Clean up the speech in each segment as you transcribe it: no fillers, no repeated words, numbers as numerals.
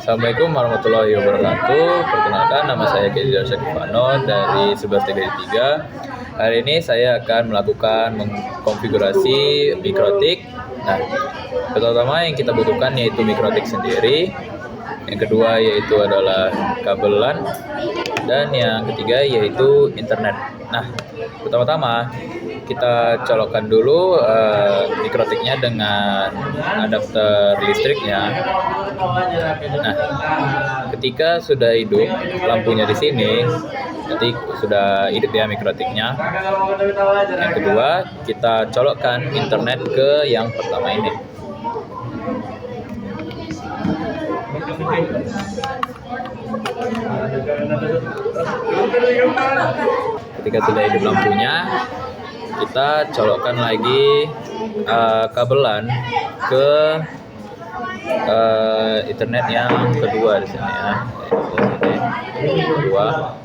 Assalamualaikum warahmatullahi wabarakatuh. Perkenalkan, nama saya Kezia Syakifano dari 1133. Hari ini saya akan melakukan mengkonfigurasi mikrotik. Nah, pertama yang kita butuhkan yaitu mikrotik sendiri. Yang kedua yaitu adalah kabel LAN. Dan yang ketiga yaitu internet. Nah, pertama-tama kita colokkan dulu mikrotiknya dengan adapter listriknya. Nah, ketika sudah hidup lampunya di sini, nanti sudah hidup ya mikrotiknya. Yang kedua, kita colokkan internet ke yang pertama ini. Ketika sudah hidup lampunya, kita colokkan lagi kabel LAN ke internet yang kedua di sini ya. Kedua.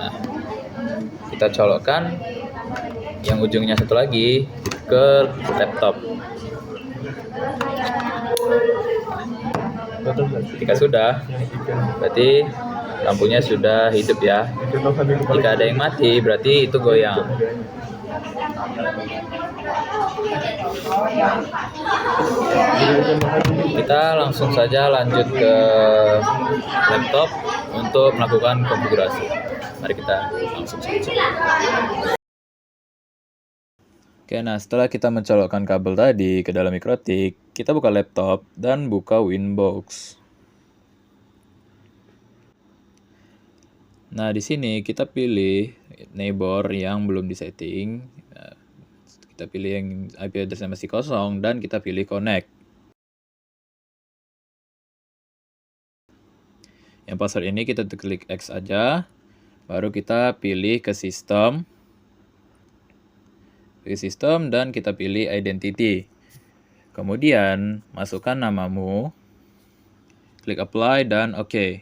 Nah, kita colokkan yang ujungnya satu lagi ke laptop. Ketika sudah, berarti lampunya sudah hidup ya. Jika ada yang mati, berarti itu goyang. Kita langsung saja lanjut ke laptop untuk melakukan konfigurasi. Mari kita langsung saja. Oke, nah setelah kita mencolokkan kabel tadi ke dalam mikrotik, kita buka laptop dan buka Winbox. Nah, di sini kita pilih neighbor yang belum disetting. Kita pilih yang IP address-nya masih kosong dan kita pilih connect. Yang password ini kita klik X aja. Baru kita pilih ke sistem. Pilih sistem dan kita pilih identity. Kemudian masukkan namamu. Klik apply dan OK.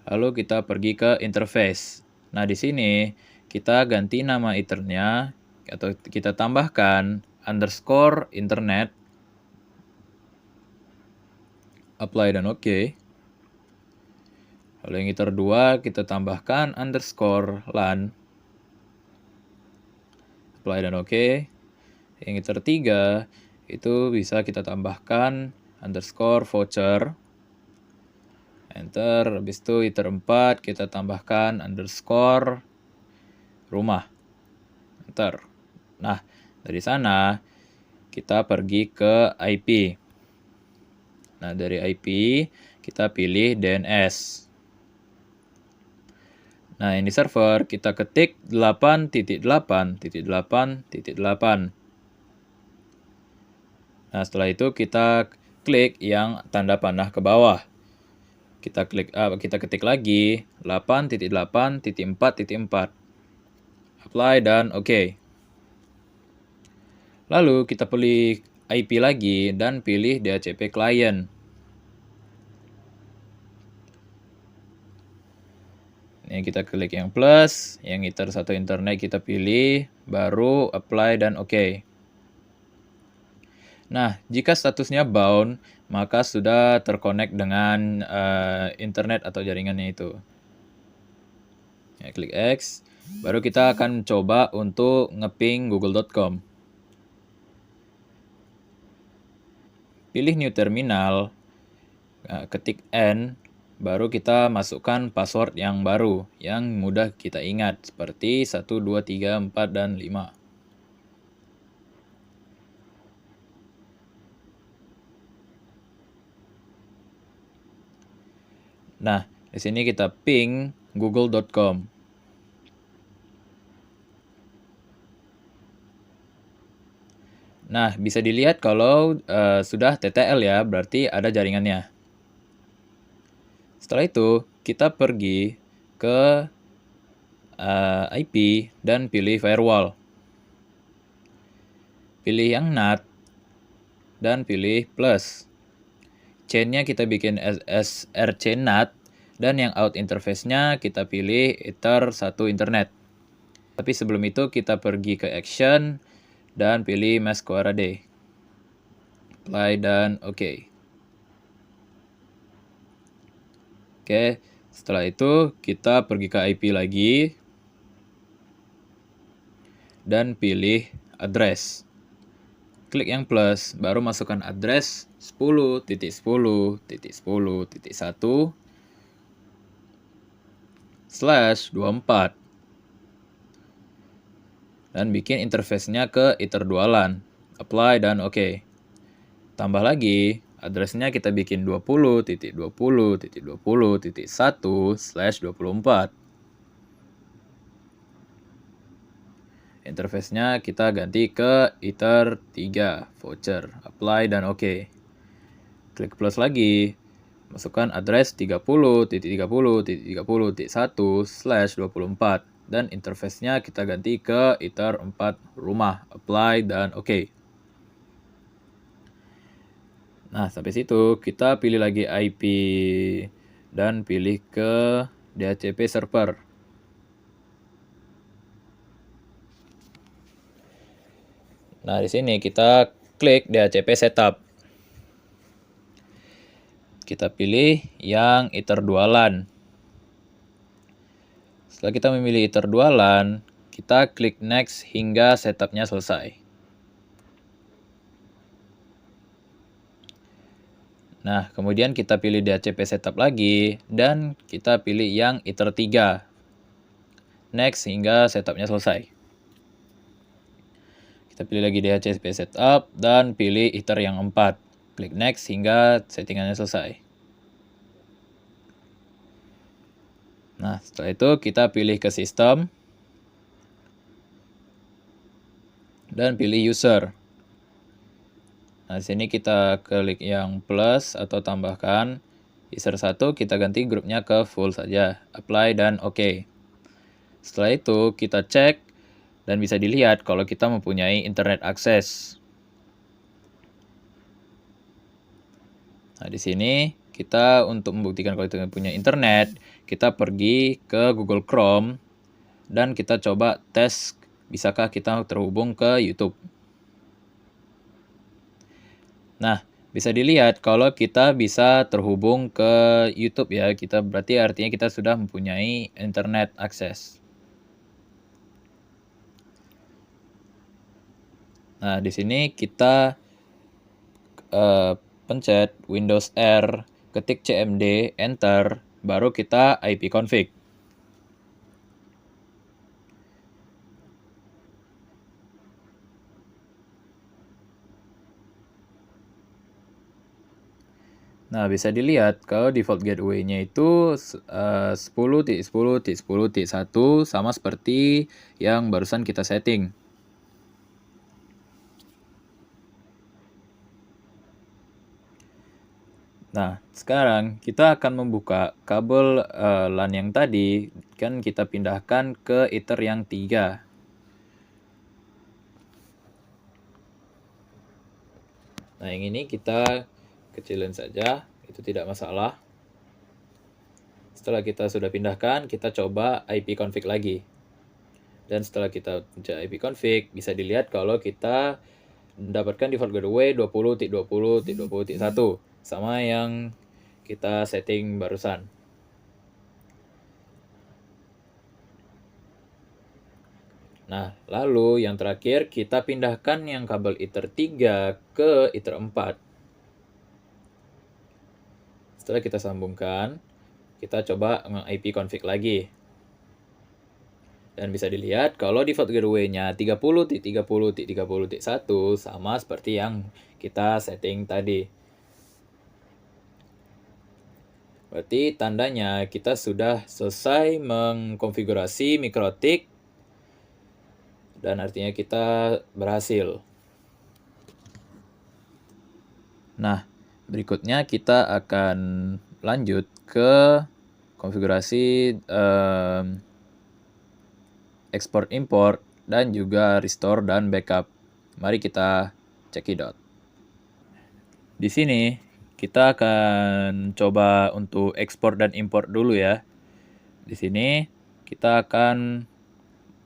Lalu kita pergi ke interface. Nah, di sini kita ganti nama ethernya atau kita tambahkan underscore internet. Apply dan OK. Lalu yang ether 2 kita tambahkan underscore LAN. Apply dan OK. Yang ether 3 itu bisa kita tambahkan underscore voucher. Enter. Habis itu ether 4 kita tambahkan underscore rumah. Enter. Nah, dari sana kita pergi ke IP. Nah, dari IP kita pilih DNS. Nah, ini server kita ketik 8.8.8.8. Nah, setelah itu kita klik yang tanda panah ke bawah. Kita ketik lagi 8.8.4.4. Apply dan OK. Lalu kita pilih IP lagi dan pilih DHCP client. Ini kita klik yang plus, yang ether 1 internet kita pilih, baru apply dan OK. Nah, jika statusnya bound, maka sudah terkonek dengan internet atau jaringannya itu. Ya, klik X, baru kita akan coba untuk ngeping google.com. Pilih new terminal, ketik N, baru kita masukkan password yang baru, yang mudah kita ingat, seperti 1, 2, 3, 4, dan 5. Nah, di sini kita ping google.com. Nah, bisa dilihat kalau sudah TTL ya, berarti ada jaringannya. Setelah itu, kita pergi ke IP dan pilih firewall. Pilih yang NAT dan pilih plus. Chain-nya kita bikin SRC NAT dan yang out interface-nya kita pilih ether 1 internet. Tapi sebelum itu kita pergi ke action dan pilih mask QRAD. apply, dan oke. Oke, setelah itu kita pergi ke IP lagi dan pilih address. Klik yang plus, baru masukkan address 10.10.1/24 dan bikin interface-nya ke iterdualan. Apply dan oke. Tambah lagi, address-nya kita bikin 20.20.20.1/24. Interface-nya kita ganti ke iter 3 voucher. Apply dan oke. Klik plus lagi. Masukkan address 30.30.30.1/24 dan interface-nya kita ganti ke iter 4 rumah. Apply dan oke. Nah, sampai situ kita pilih lagi IP dan pilih ke DHCP server. Nah, di sini kita klik DHCP setup. Kita pilih yang iterdualan. Setelah kita memilih iterdualan, kita klik next hingga setupnya selesai. Nah, kemudian kita pilih DHCP setup lagi dan kita pilih yang iter 3. Next hingga setupnya selesai. Kita pilih lagi DHCP setup dan pilih iter yang 4. Klik next hingga settingannya selesai. Nah, setelah itu kita pilih ke sistem dan pilih user. Nah, di sini kita klik yang plus atau tambahkan user 1, kita ganti grupnya ke full saja. Apply dan oke. Setelah itu kita cek dan bisa dilihat kalau kita mempunyai internet akses. Nah, di sini kita untuk membuktikan kalau kita punya internet, kita pergi ke Google Chrome dan kita coba tes bisakah kita terhubung ke YouTube. Nah, bisa dilihat kalau kita bisa terhubung ke YouTube ya, berarti artinya kita sudah mempunyai internet akses. Nah, di sini kita pencet Windows R, ketik cmd, enter, baru kita IP config. Nah, bisa dilihat kalau default gateway-nya itu 10.10.10.1 sama seperti yang barusan kita setting. Nah, sekarang kita akan membuka kabel LAN yang tadi, kan kita pindahkan ke iter yang 3. Nah, yang ini kita kecilin saja, itu tidak masalah. Setelah kita sudah pindahkan, kita coba IP config lagi. Dan setelah kita pencet IP config, bisa dilihat kalau kita mendapatkan default gateway 20.20.20.1 sama yang kita setting barusan. Nah, lalu yang terakhir kita pindahkan yang kabel iter 3 ke iter 4. Setelah kita sambungkan, kita coba IP config lagi. Dan bisa dilihat kalau default gateway-nya 30.30.30.1 sama seperti yang kita setting tadi. Berarti tandanya kita sudah selesai mengkonfigurasi mikrotik dan artinya kita berhasil. Nah, berikutnya kita akan lanjut ke konfigurasi export import dan juga restore dan backup. Mari kita cekidot. Di sini kita akan coba untuk ekspor dan import dulu ya. Di sini kita akan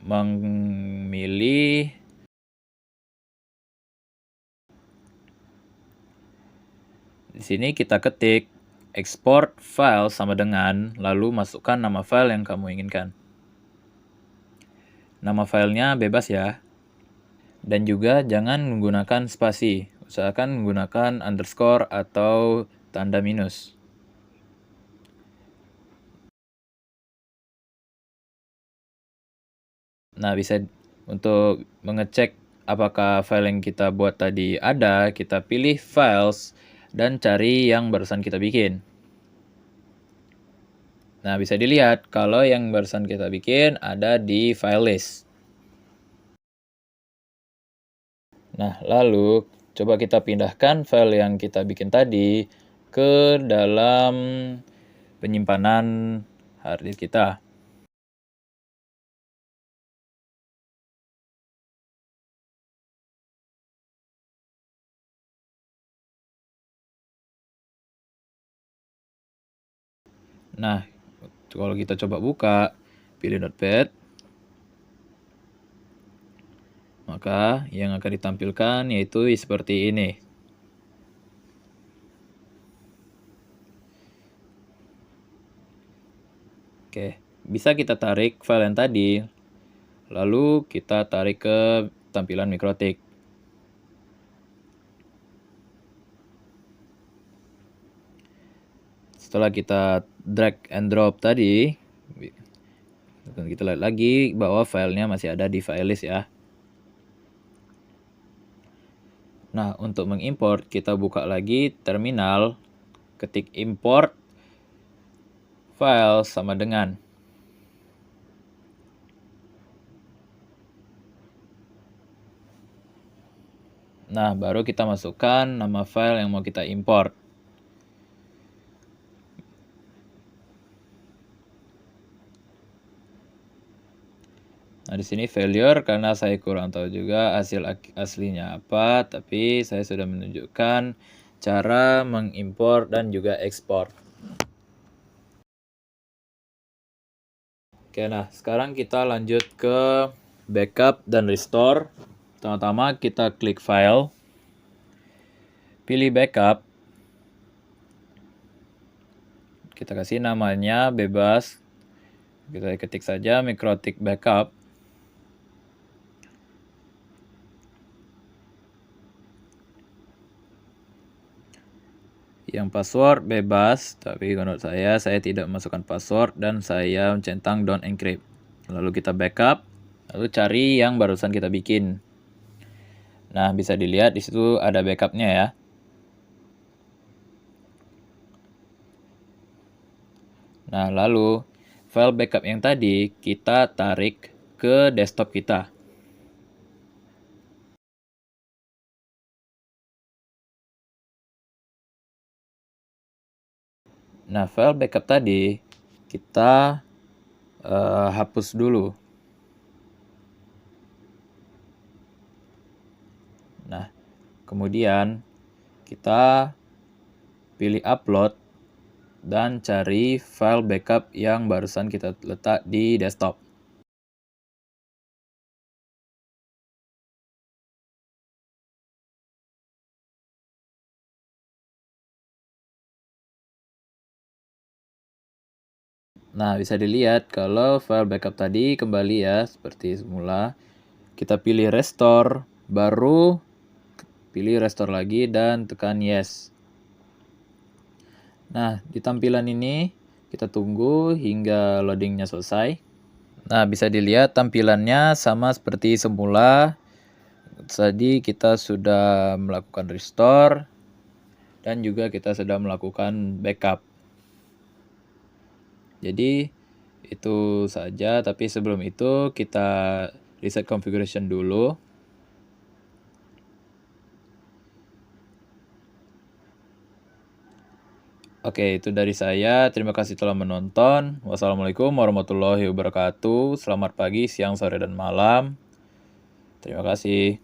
memilih Di sini kita ketik export file sama dengan, lalu masukkan nama file yang kamu inginkan. Nama filenya bebas ya. Dan juga jangan menggunakan spasi. Usahakan menggunakan underscore atau tanda minus. Nah, bisa untuk mengecek apakah file yang kita buat tadi ada, kita pilih files dan cari yang barusan kita bikin. Nah, bisa dilihat kalau yang barusan kita bikin ada di file list. Nah, lalu coba kita pindahkan file yang kita bikin tadi ke dalam penyimpanan hard disk kita. Nah, kalau kita coba buka, pilih Notepad, maka yang akan ditampilkan yaitu seperti ini. Oke, bisa kita tarik file yang tadi, lalu kita tarik ke tampilan Mikrotik. Setelah kita drag and drop tadi, kita lihat lagi bahwa filenya masih ada di file list ya. Nah, untuk mengimport, kita buka lagi terminal, ketik import file sama dengan. Nah, baru kita masukkan nama file yang mau kita import. Nah, di sini failure karena saya kurang tahu juga hasil aslinya apa, tapi saya sudah menunjukkan cara mengimpor dan juga ekspor. Oke, nah sekarang kita lanjut ke backup dan restore. Pertama-tama kita klik file, pilih backup, kita kasih namanya bebas, kita ketik saja Mikrotik backup. Yang password bebas, tapi menurut saya tidak masukkan password dan saya centang don't encrypt. Lalu kita backup, lalu cari yang barusan kita bikin. Nah, bisa dilihat di situ ada backupnya ya. Nah, lalu file backup yang tadi kita tarik ke desktop kita. Nah, file backup tadi kita hapus dulu. Nah, kemudian kita pilih upload dan cari file backup yang barusan kita letak di desktop. Nah, bisa dilihat kalau file backup tadi kembali ya, seperti semula. Kita pilih restore, baru pilih restore lagi dan tekan yes. Nah, di tampilan ini kita tunggu hingga loadingnya selesai. Nah, bisa dilihat tampilannya sama seperti semula. Tadi kita sudah melakukan restore dan juga kita sudah melakukan backup. Jadi itu saja, tapi sebelum itu kita reset configuration dulu. Oke, itu dari saya. Terima kasih telah menonton. Wassalamualaikum warahmatullahi wabarakatuh. Selamat pagi, siang, sore, dan malam. Terima kasih.